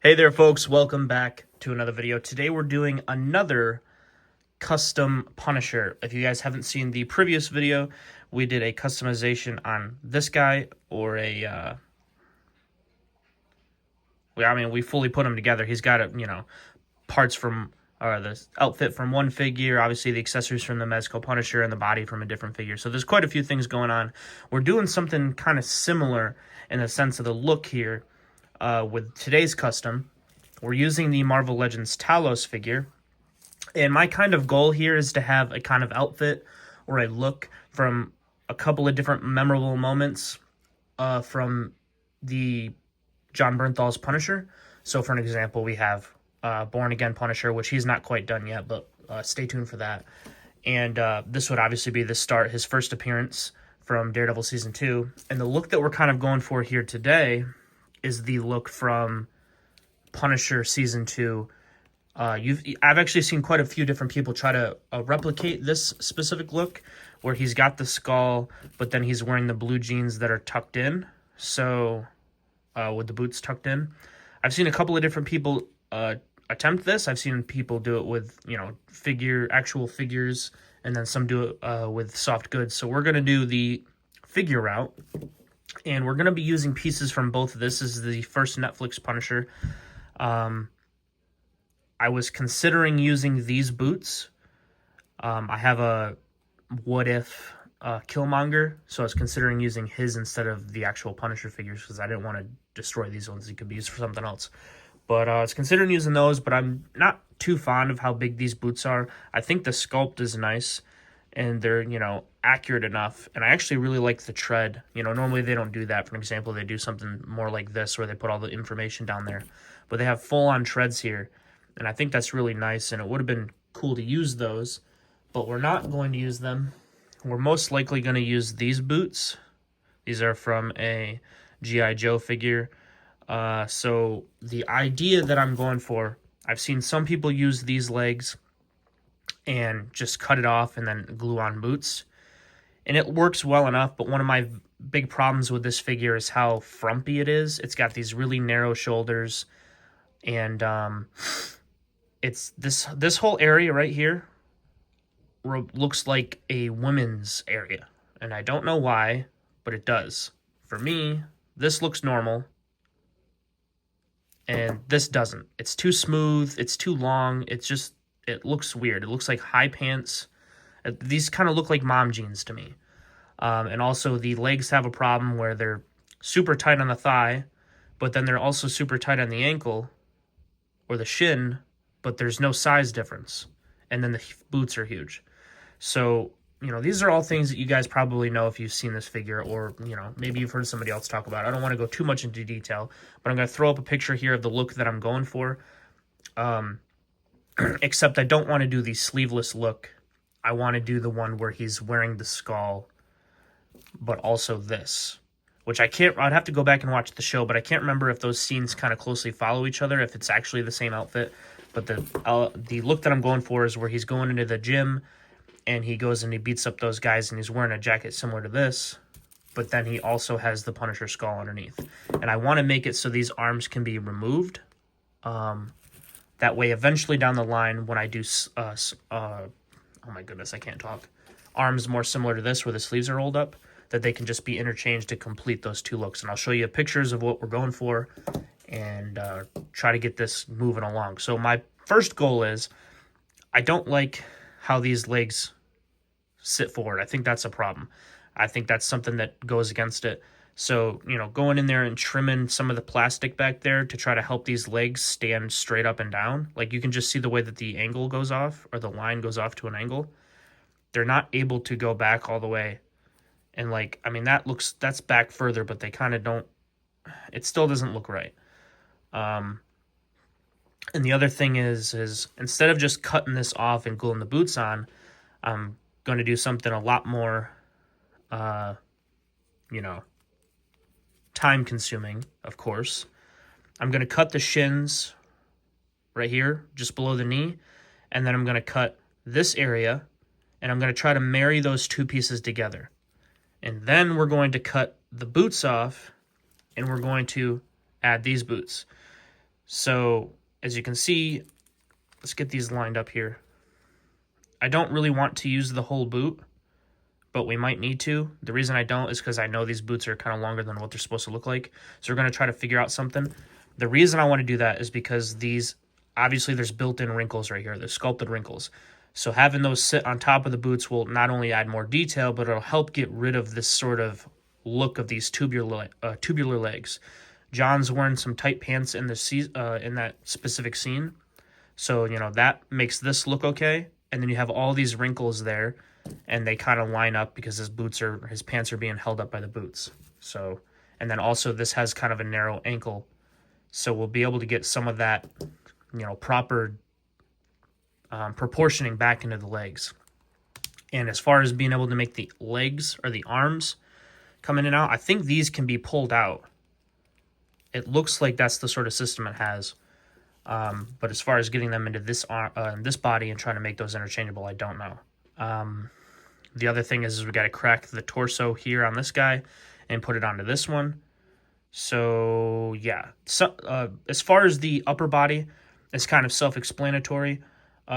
Hey there folks, welcome back to another video. Today we're doing another custom Punisher. If you guys haven't seen the previous video, we did a customization on this guy, or we fully put him together. He's got, parts from, the outfit from one figure, obviously the accessories from the Mezco Punisher, and the body from a different figure. So there's quite a few things going on. We're doing something kind of similar in the sense of the look here. With today's custom, we're using the Marvel Legends Talos figure, and my kind of goal here is to have a kind of outfit or a look from a couple of different memorable moments from the John Bernthal's Punisher. So for an example, we have Born Again Punisher, which he's not quite done yet, but stay tuned for that. And this would obviously be his first appearance from Daredevil Season 2. And the look that we're kind of going for here today is the look from Punisher Season 2. I've actually seen quite a few different people try to replicate this specific look, where he's got the skull, but then he's wearing the blue jeans that are tucked in, so with the boots tucked in. I've seen a couple of different people attempt this. I've seen people do it with, actual figures, and then some do it with soft goods. So we're going to do the figure route. And we're going to be using pieces from both. This is the first Netflix Punisher. I was considering using these boots. I have a What If Killmonger, so I was considering using his instead of the actual Punisher figures because I didn't want to destroy these ones. He could be used for something else. But I was considering using those, but I'm not too fond of how big these boots are. I think the sculpt is nice, and they're, accurate enough. And I actually really like the tread. Normally they don't do that. For example, they do something more like this where they put all the information down there. But they have full-on treads here. And I think that's really nice, and it would have been cool to use those. But we're not going to use them. We're most likely going to use these boots. These are from a G.I. Joe figure. So the idea that I'm going for, I've seen some people use these legs and just cut it off and then glue on boots. And it works well enough, but one of my big problems with this figure is how frumpy it is. It's got these really narrow shoulders, and it's this whole area right here looks like a women's area, and I don't know why, but it does. For me, this looks normal, and this doesn't. It's too smooth, it's too long, it looks weird. It looks like high pants. These kind of look like mom jeans to me. And also the legs have a problem where they're super tight on the thigh, but then they're also super tight on the ankle or the shin, but there's no size difference. And then the boots are huge. So, these are all things that you guys probably know if you've seen this figure, or, maybe you've heard somebody else talk about it. I don't want to go too much into detail, but I'm going to throw up a picture here of the look that I'm going for. Except I don't want to do the sleeveless look. I want to do the one where he's wearing the skull, but also this, which I'd have to go back and watch the show, but I can't remember if those scenes kind of closely follow each other, if it's actually the same outfit. But the look that I'm going for is where he's going into the gym, and he goes and he beats up those guys, and he's wearing a jacket similar to this, but then he also has the Punisher skull underneath. And I want to make it so these arms can be removed. That way, eventually down the line, when I do, oh my goodness, I can't talk, arms more similar to this where the sleeves are rolled up, that they can just be interchanged to complete those two looks. And I'll show you pictures of what we're going for and try to get this moving along. So my first goal is, I don't like how these legs sit forward. I think that's a problem. I think that's something that goes against it. So, going in there and trimming some of the plastic back there to try to help these legs stand straight up and down. Like, you can just see the way that the angle goes off, or the line goes off to an angle. They're not able to go back all the way. And, that's back further, but they kind of don't, it still doesn't look right. And the other thing is instead of just cutting this off and gluing the boots on, I'm going to do something a lot more, time-consuming, of course. I'm going to cut the shins right here, just below the knee, and then I'm going to cut this area, and I'm going to try to marry those two pieces together. And then we're going to cut the boots off, and we're going to add these boots. So as you can see, let's get these lined up here. I don't really want to use the whole boot, but we might need to. The reason I don't is because I know these boots are kind of longer than what they're supposed to look like. So we're going to try to figure out something. The reason I want to do that is because these, obviously there's built-in wrinkles right here. There's sculpted wrinkles. So having those sit on top of the boots will not only add more detail, but it'll help get rid of this sort of look of these tubular legs. John's wearing some tight pants in in that specific scene. So, you know, that makes this look okay. And then you have all these wrinkles there, and they kind of line up because his pants are being held up by the boots. So, and then also this has kind of a narrow ankle. So we'll be able to get some of that, you know, proper proportioning back into the legs. And as far as being able to make the legs or the arms come in and out, I think these can be pulled out. It looks like that's the sort of system it has. But as far as getting them into this body and trying to make those interchangeable, I don't know. The other thing is we got to crack the torso here on this guy and put it onto this one. So yeah, so as far as the upper body, it's kind of self-explanatory.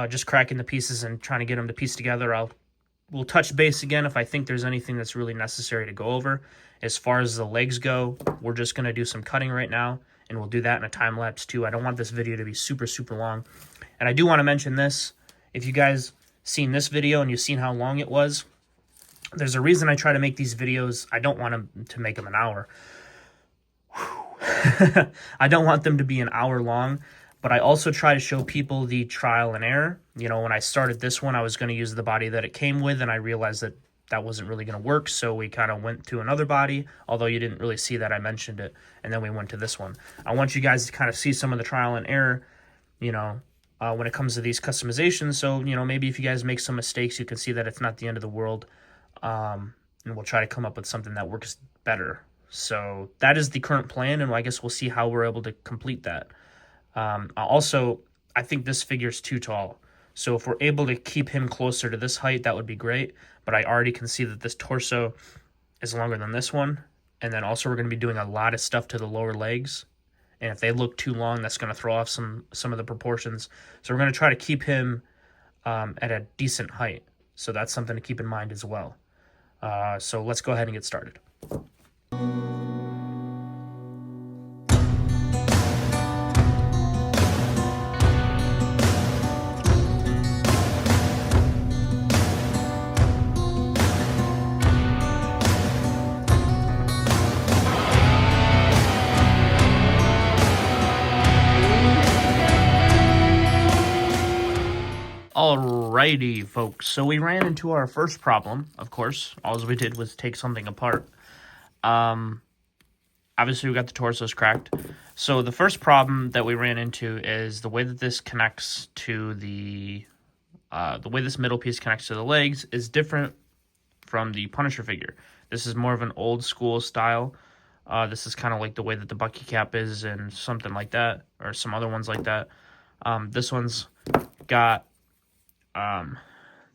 Just cracking the pieces and trying to get them to piece together. We'll touch base again if I think there's anything that's really necessary to go over. As far as the legs go, we're just going to do some cutting right now, and we'll do that in a time lapse too. I don't want this video to be super, super long. And I do want to mention this. If you guys seen this video and you've seen how long it was, there's a reason I try to make these videos. I don't want them to make them an hour. I don't want them to be an hour long, but I also try to show people the trial and error. You know, when I started this one, I was going to use the body that it came with, and I realized that that wasn't really going to work, so we kind of went to another body, although you didn't really see that I mentioned it, and then we went to this one. I want you guys to kind of see some of the trial and error, you know, when it comes to these customizations. So, you know, maybe if you guys make some mistakes, you can see that it's not the end of the world, and we'll try to come up with something that works better. So that is the current plan, and I guess we'll see how we're able to complete that. Also, I think this figure is too tall. So if we're able to keep him closer to this height, that would be great. But I already can see that this torso is longer than this one. And then also we're going to be doing a lot of stuff to the lower legs. And if they look too long, that's going to throw off some of the proportions. So we're going to try to keep him at a decent height. So that's something to keep in mind as well. So let's go ahead and get started. Alrighty, folks. So we ran into our first problem, of course. All we did was take something apart. Obviously, we got the torsos cracked. So the first problem that we ran into is the way that this connects to the way this middle piece connects to the legs is different from the Punisher figure. This is more of an old school style. This is kind of like the way that the Bucky cap is and something like that, or some other ones like that. This one's got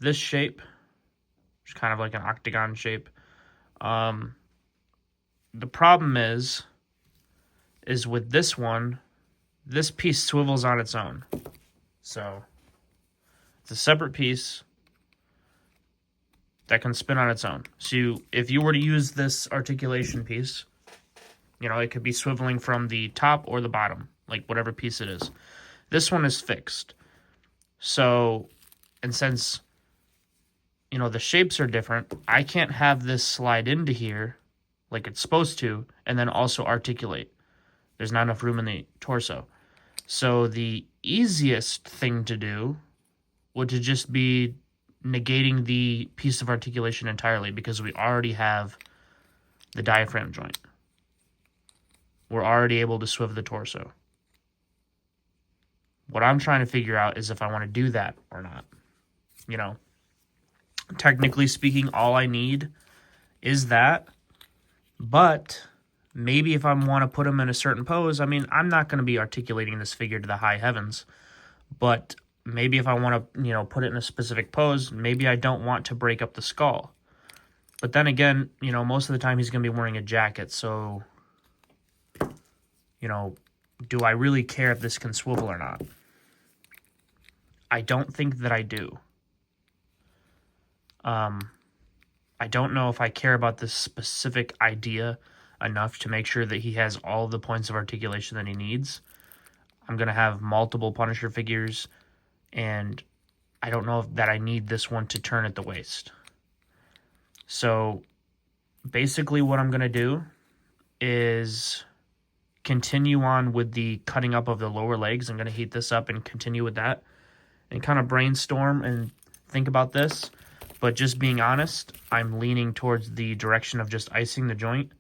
this shape, which is kind of like an octagon shape. The problem is with this one, this piece swivels on its own. So it's a separate piece that can spin on its own. So if you were to use this articulation piece, you know, it could be swiveling from the top or the bottom, like whatever piece it is. This one is fixed. So, and since, you know, the shapes are different, I can't have this slide into here like it's supposed to and then also articulate. There's not enough room in the torso. So the easiest thing to do would to just be negating the piece of articulation entirely, because we already have the diaphragm joint. We're already able to swivel the torso. What I'm trying to figure out is if I want to do that or not. You know, technically speaking, all I need is that. But maybe if I want to put him in a certain pose, I mean, I'm not going to be articulating this figure to the high heavens. But maybe if I want to, you know, put it in a specific pose, maybe I don't want to break up the skull. But then again, you know, most of the time he's going to be wearing a jacket. So, you know, do I really care if this can swivel or not? I don't think that I do. I don't know if I care about this specific idea enough to make sure that he has all the points of articulation that he needs. I'm going to have multiple Punisher figures, and I don't know that I need this one to turn at the waist. So basically what I'm going to do is continue on with the cutting up of the lower legs. I'm going to heat this up and continue with that and kind of brainstorm and think about this. But just being honest, I'm leaning towards the direction of just icing the joint.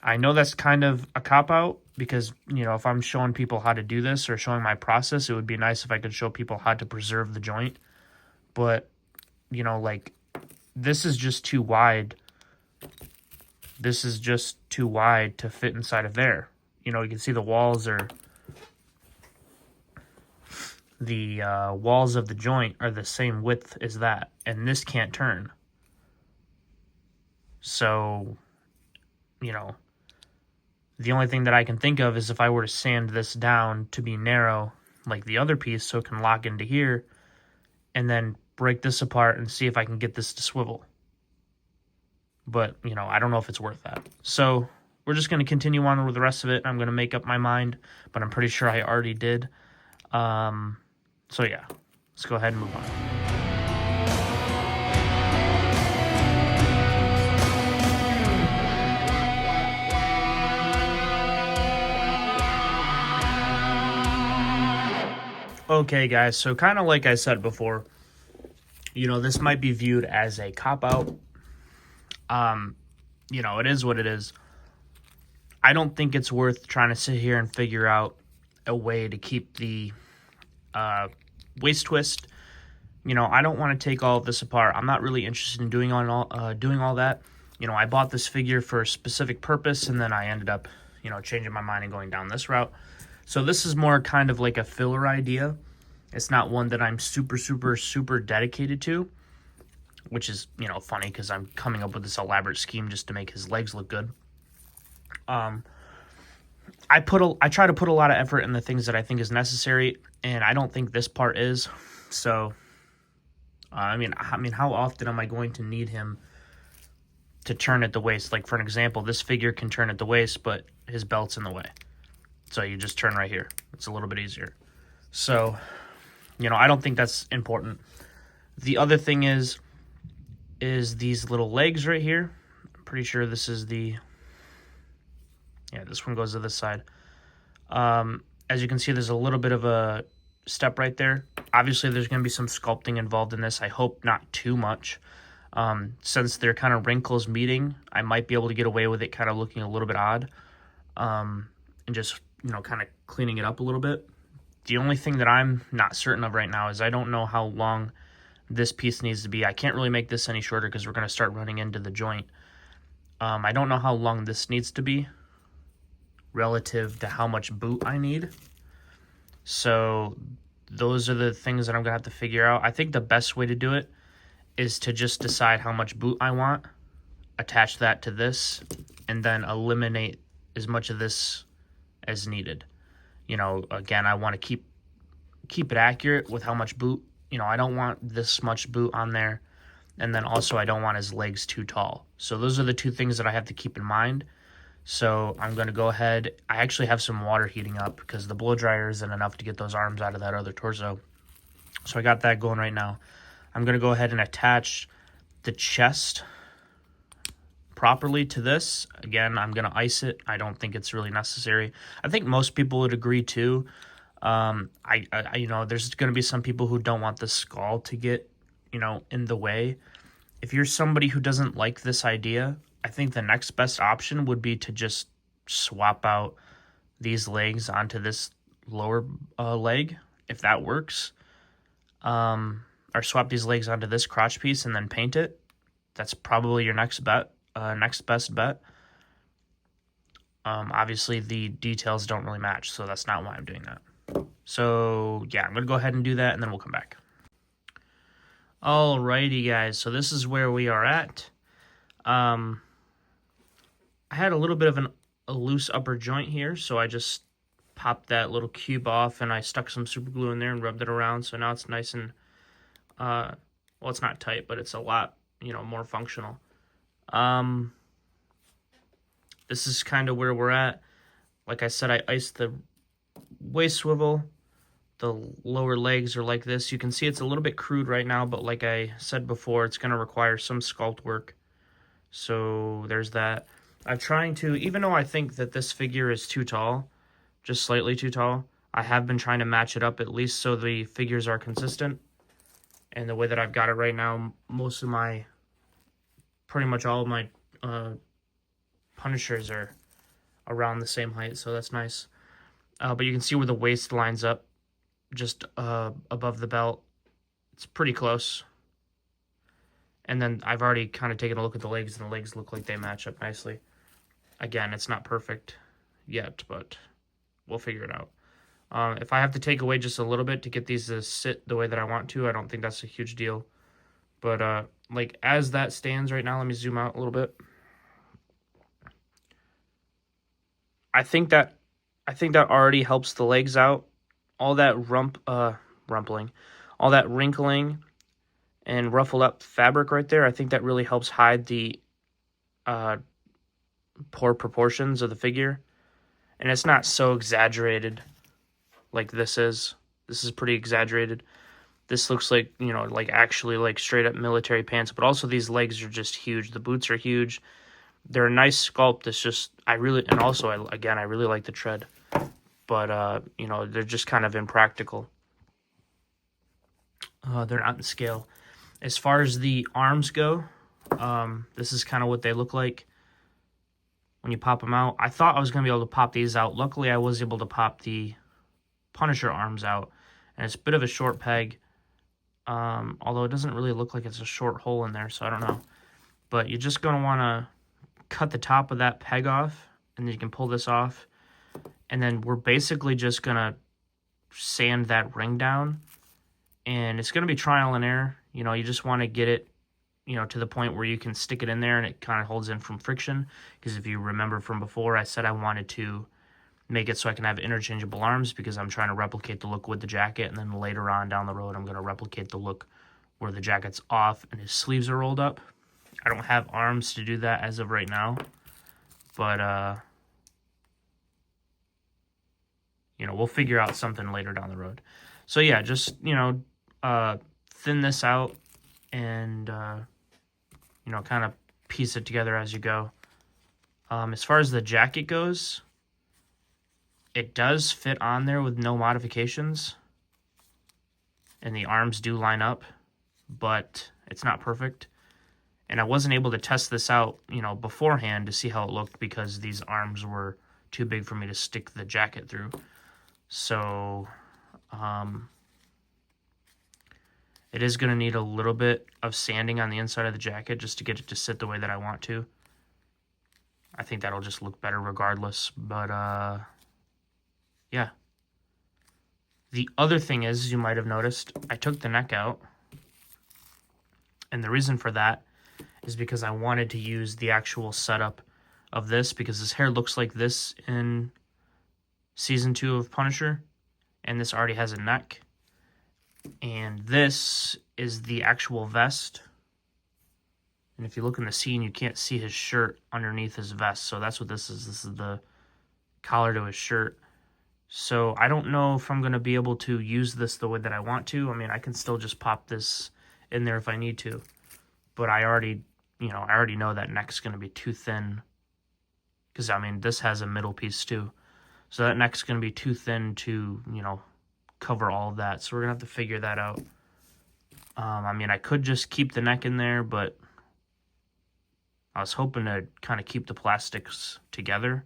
I know that's kind of a cop-out because, you know, if I'm showing people how to do this or showing my process, it would be nice if I could show people how to preserve the joint. But, you know, like, this is just too wide. This is just too wide to fit inside of there. You know, you can see the walls are... The walls of the joint are the same width as that, and this can't turn. So, you know, the only thing that I can think of is if I were to sand this down to be narrow like the other piece so it can lock into here, and then break this apart and see if I can get this to swivel. But, you know, I don't know if it's worth that. So we're just going to continue on with the rest of it. I'm going to make up my mind, but I'm pretty sure I already did. So yeah, let's go ahead and move on. Okay, guys, so kind of like I said before, you know, this might be viewed as a cop-out. You know, it is what it is. I don't think it's worth trying to sit here and figure out a way to keep the waist twist. You know, I don't want to take all of this apart. I'm not really interested in doing all that. You know, I bought this figure for a specific purpose, and then I ended up, you know, changing my mind and going down this route. So this is more kind of like a filler idea. It's not one that I'm super dedicated to, which is, you know, funny because I'm coming up with this elaborate scheme just to make his legs look good. I try to put a lot of effort in the things that I think is necessary, and I don't think this part is. So, I mean, how often am I going to need him to turn at the waist? Like, for an example, this figure can turn at the waist, but his belt's in the way. So you just turn right here. It's a little bit easier. So, you know, I don't think that's important. The other thing is these little legs right here. I'm pretty sure this is the... Yeah, this one goes to this side. As you can see, there's a little bit of a step right there. Obviously, there's going to be some sculpting involved in this. I hope not too much. Since they're kind of wrinkles meeting, I might be able to get away with it kind of looking a little bit odd. And just, you know, kind of cleaning it up a little bit. The only thing that I'm not certain of right now is I don't know how long this piece needs to be. I can't really make this any shorter because we're going to start running into the joint. I don't know how long this needs to be relative to how much boot I need. So those are the things that I'm going to have to figure out. I think the best way to do it is to just decide how much boot I want, attach that to this, and then eliminate as much of this as needed. You know, again, I want to keep it accurate with how much boot. You know, I don't want this much boot on there, and then also I don't want his legs too tall. So those are the two things that I have to keep in mind. So I'm going to go ahead. I actually have some water heating up because the blow dryer isn't enough to get those arms out of that other torso. So I got that going right now. I'm going to go ahead and attach the chest properly to this. Again, I'm going to ice it. I don't think it's really necessary. I think most people would agree too. You know, there's going to be some people who don't want the skull to get, you know, in the way. If you're somebody who doesn't like this idea, I think the next best option would be to just swap out these legs onto this lower leg, if that works. Or swap these legs onto this crotch piece and then paint it. That's probably your next best bet. Obviously, the details don't really match, so that's not why I'm doing that. So, yeah, I'm going to go ahead and do that, and then we'll come back. Alrighty, guys, so this is where we are at. I had a little bit of a loose upper joint here, so I just popped that little cube off, and I stuck some super glue in there and rubbed it around, so now it's nice and, well, it's not tight, but it's a lot, more functional. This is kind of where we're at. Like I said, I iced the waist swivel. The lower legs are like this. You can see it's a little bit crude right now, but like I said before, it's going to require some sculpt work. So there's that. I'm trying to, even though I think that this figure is too tall, just slightly too tall, I have been trying to match it up at least so the figures are consistent. And the way that I've got it right now, pretty much all of my Punishers are around the same height, so that's nice. But you can see where the waist lines up, just above the belt. It's pretty close. And then I've already kind of taken a look at the legs, and the legs look like they match up nicely. Again, it's not perfect yet, but we'll figure it out. If I have to take away just a little bit to get these to sit the way that I want to, I don't think that's a huge deal. But like as that stands right now, let me zoom out a little bit. I think that already helps the legs out. All that rumpling, all that wrinkling and ruffled up fabric right there, I think that really helps hide the poor proportions of the figure. And it's not so exaggerated like this is. This is pretty exaggerated. This looks like, like actually like straight up military pants, but also these legs are just huge. The boots are huge. They're a nice sculpt. It's just, I really like the tread, but, they're just kind of impractical. They're not in scale. As far as the arms go, this is kind of what they look like when you pop them out. I thought I was going to be able to pop these out. Luckily, I was able to pop the Punisher arms out, and it's a bit of a short peg, although it doesn't really look like it's a short hole in there, so I don't know. But you're just going to want to cut the top of that peg off, and then you can pull this off, and then we're basically just going to sand that ring down, and it's going to be trial and error. You just want to get it, to the point where you can stick it in there and it kind of holds in from friction, because if you remember from before, I said I wanted to make it so I can have interchangeable arms because I'm trying to replicate the look with the jacket, and then later on down the road I'm going to replicate the look where the jacket's off and his sleeves are rolled up. I don't have arms to do that as of right now, but we'll figure out something later down the road. So yeah, just thin this out and kind of piece it together as you go. As far as the jacket goes, it does fit on there with no modifications, and the arms do line up, but it's not perfect. And I wasn't able to test this out, beforehand to see how it looked because these arms were too big for me to stick the jacket through. So, it is going to need a little bit of sanding on the inside of the jacket just to get it to sit the way that I want to. I think that'll just look better regardless, but, yeah. The other thing is, you might have noticed, I took the neck out, and the reason for that is because I wanted to use the actual setup of this, because his hair looks like this in Season 2 of Punisher, and this already has a neck. And this is the actual vest. And if you look in the scene, you can't see his shirt underneath his vest, so that's what this is. This is the collar to his shirt. So I don't know if I'm going to be able to use this the way that I want to. I mean, I can still just pop this in there if I need to. But I already know that neck's going to be too thin. Because, this has a middle piece too. So that neck's going to be too thin to, cover all of that. So we're going to have to figure that out. I could just keep the neck in there, but I was hoping to kind of keep the plastics together.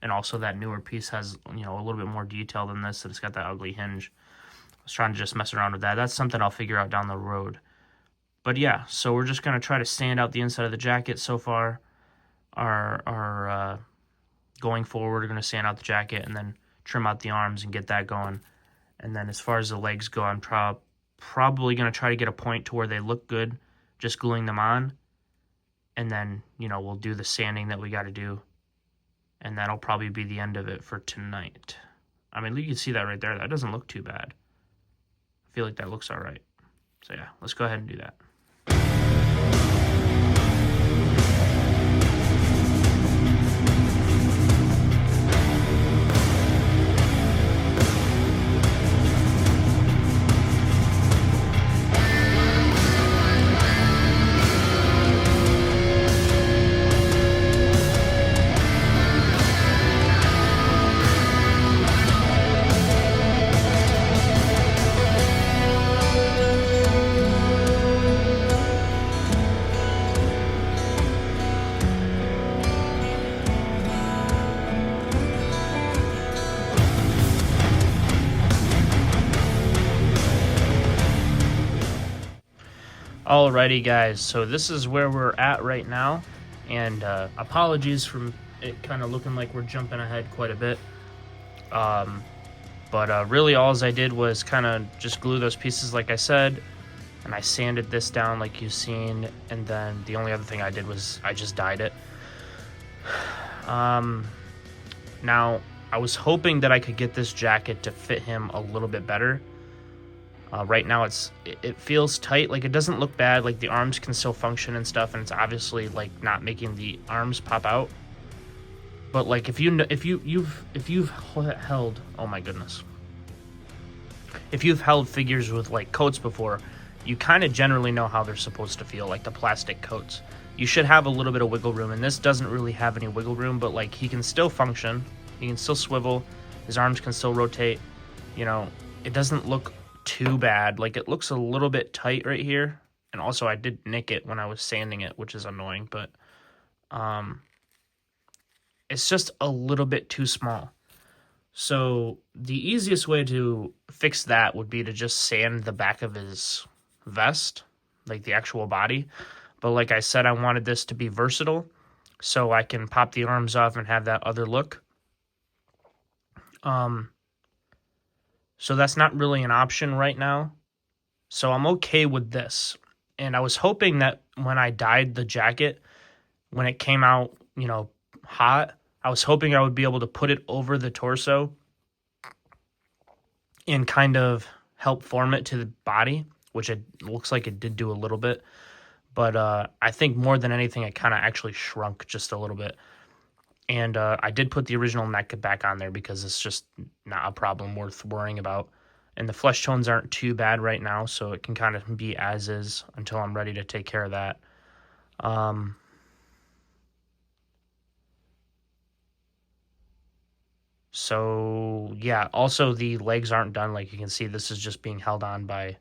And also that newer piece has, a little bit more detail than this, and it's got that ugly hinge. I was trying to just mess around with that. That's something I'll figure out down the road. But yeah, so we're just going to try to sand out the inside of the jacket so far. Going forward, we're going to sand out the jacket and then trim out the arms and get that going. And then as far as the legs go, I'm probably going to try to get a point to where they look good, just gluing them on. And then, we'll do the sanding that we got to do. And that'll probably be the end of it for tonight. I mean, you can see that right there. That doesn't look too bad. I feel like that looks all right. So yeah, let's go ahead and do that. Alrighty guys, so this is where we're at right now, and apologies for it kind of looking like we're jumping ahead quite a bit, but really all I did was kind of just glue those pieces like I said, and I sanded this down like you've seen, and then the only other thing I did was I just dyed it. Now I was hoping that I could get this jacket to fit him a little bit better. Right now it feels tight, like it doesn't look bad, like the arms can still function and stuff, and it's obviously like not making the arms pop out. But like if you've held, oh my goodness, if you've held figures with like coats before, you kind of generally know how they're supposed to feel, like the plastic coats. You should have a little bit of wiggle room, and this doesn't really have any wiggle room, but like he can still function, he can still swivel, his arms can still rotate, you know, it doesn't look too bad. Like it looks a little bit tight right here, and also I did nick it when I was sanding it, which is annoying, but it's just a little bit too small. So the easiest way to fix that would be to just sand the back of his vest, like the actual body. But like I said, I wanted this to be versatile, so I can pop the arms off and have that other look. So that's not really an option right now. So I'm okay with this. And I was hoping that when I dyed the jacket, when it came out, you know, hot, I was hoping I would be able to put it over the torso and kind of help form it to the body, which it looks like it did do a little bit. But I think more than anything, it kind of actually shrunk just a little bit. And I did put the original neck back on there because it's just not a problem worth worrying about. And the flesh tones aren't too bad right now, so it can kind of be as is until I'm ready to take care of that. So, yeah, also the legs aren't done. Like you can see, this is just being held on by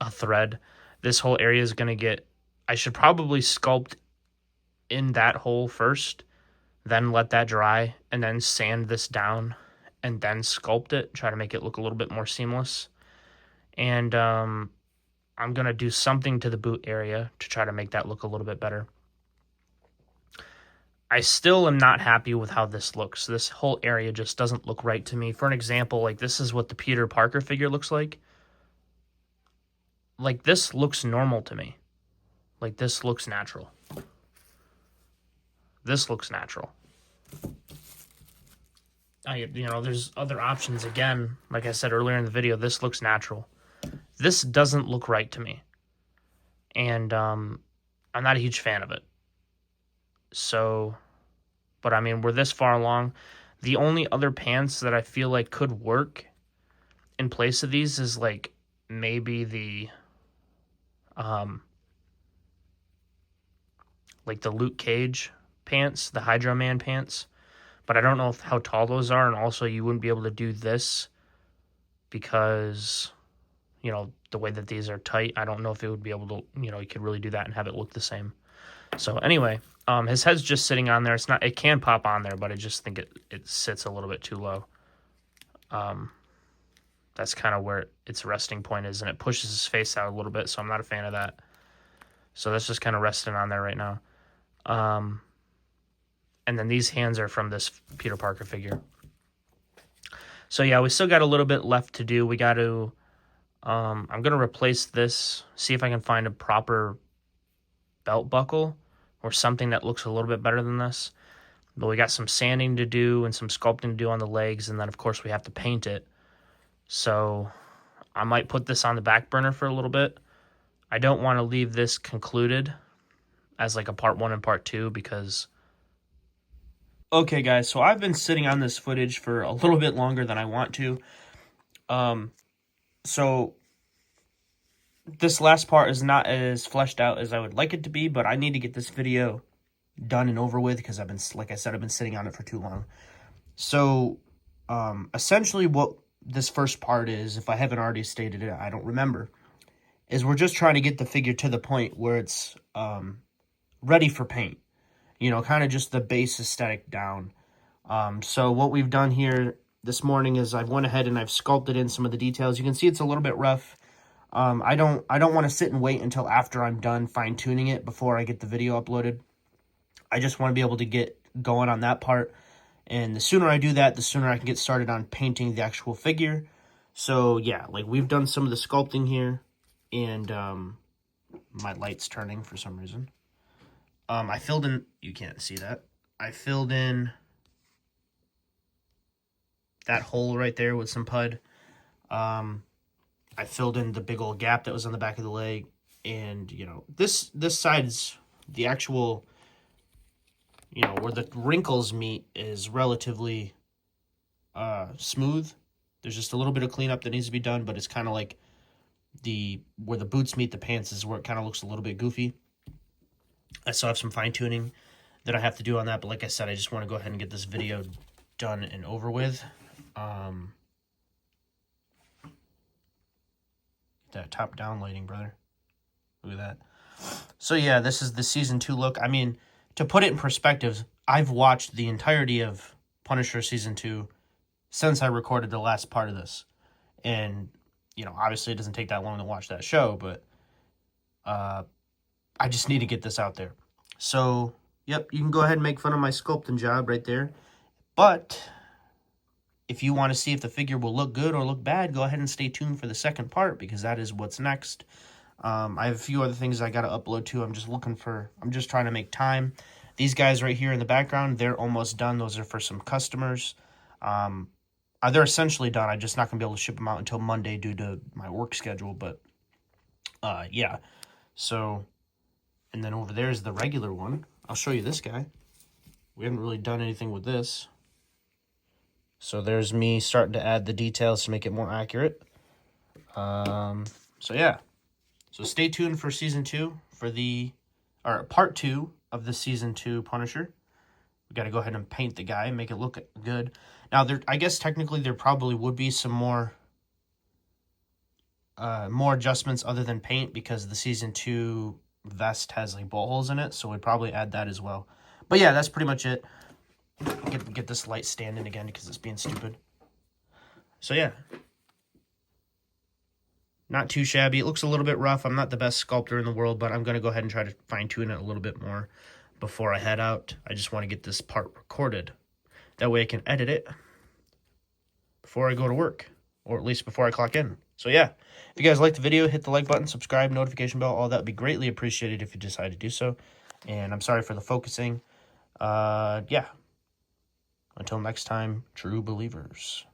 a thread. This whole area is going to get... I should probably sculpt in that hole first, then let that dry, and then sand this down, and then sculpt it, try to make it look a little bit more seamless. And I'm going to do something to the boot area to try to make that look a little bit better. I still am not happy with how this looks. This whole area just doesn't look right to me. For an example, like this is what the Peter Parker figure looks like. Like this looks normal to me. Like this looks natural. This looks natural. You know, there's other options. Again, like I said earlier in the video, this looks natural. This doesn't look right to me. And I'm not a huge fan of it. So, but I mean, we're this far along. The only other pants that I feel like could work in place of these is like maybe the like the Luke Cage pants, the Hydro Man pants. But I don't know how tall those are, and also you wouldn't be able to do this because, you know, the way that these are tight, I don't know if it would be able to, you know, you could really do that and have it look the same. So anyway, his head's just sitting on there. It's not, it can pop on there, but I just think it sits a little bit too low. That's kind of where its resting point is, and it pushes his face out a little bit, so I'm not a fan of that. So that's just kind of resting on there right now. And then these hands are from this Peter Parker figure. So yeah, we still got a little bit left to do. We got to, I'm going to replace this, see if I can find a proper belt buckle or something that looks a little bit better than this. But we got some sanding to do and some sculpting to do on the legs, and then, of course, we have to paint it. So I might put this on the back burner for a little bit. I don't want to leave this concluded as like a part 1 and part 2 because... Okay, guys, so I've been sitting on this footage for a little bit longer than I want to. So this last part is not as fleshed out as I would like it to be, but I need to get this video done and over with because I've been, like I said, I've been sitting on it for too long. So essentially what this first part is, if I haven't already stated it, I don't remember, is we're just trying to get the figure to the point where it's ready for paint. You know, kind of just the base aesthetic down. So what we've done here this morning is I've went ahead and I've sculpted in some of the details. You can see it's a little bit rough. I don't want to sit and wait until after I'm done fine-tuning it before I get the video uploaded. I just want to be able to get going on that part. And the sooner I do that, the sooner I can get started on painting the actual figure. So, yeah, like we've done some of the sculpting here. And my light's turning for some reason. I filled in... You can't see that. I filled in that hole right there with some pud. I filled in the big old gap that was on the back of the leg. And, you know, this side's the actual... You know, where the wrinkles meet is relatively smooth. There's just a little bit of cleanup that needs to be done, but it's kind of like where the boots meet the pants is where it kind of looks a little bit goofy. I still have some fine-tuning that I have to do on that, but like I said, I just want to go ahead and get this video done and over with. That top-down lighting, brother. Look at that. So, yeah, this is the Season 2 look. I mean... To put it in perspective, I've watched the entirety of Punisher Season 2 since I recorded the last part of this. And, you know, obviously it doesn't take that long to watch that show, but I just need to get this out there. So, yep, you can go ahead and make fun of my sculpting job right there. But if you want to see if the figure will look good or look bad, go ahead and stay tuned for the second part because that is what's next. I have a few other things I got to upload too. I'm just trying to make time. These guys right here in the background, they're almost done. Those are for some customers. They're essentially done. I'm just not going to be able to ship them out until Monday due to my work schedule. But, yeah. So, and then over there is the regular one. I'll show you this guy. We haven't really done anything with this. So there's me starting to add the details to make it more accurate. So, yeah. So stay tuned for Season 2 or Part 2 of the Season 2 Punisher. We got to go ahead and paint the guy and make it look good. Now, I guess technically there probably would be some more adjustments other than paint because the Season 2 vest has like bolt holes in it, so we'd probably add that as well. But yeah, that's pretty much it. Get this light standing again because it's being stupid. So yeah. Not too shabby. It looks a little bit rough. I'm not the best sculptor in the world, but I'm going to go ahead and try to fine-tune it a little bit more before I head out. I just want to get this part recorded. That way I can edit it before I go to work, or at least before I clock in. So yeah, if you guys liked the video, hit the like button, subscribe, notification bell. All that would be greatly appreciated if you decide to do so. And I'm sorry for the focusing. Yeah. Until next time, true believers.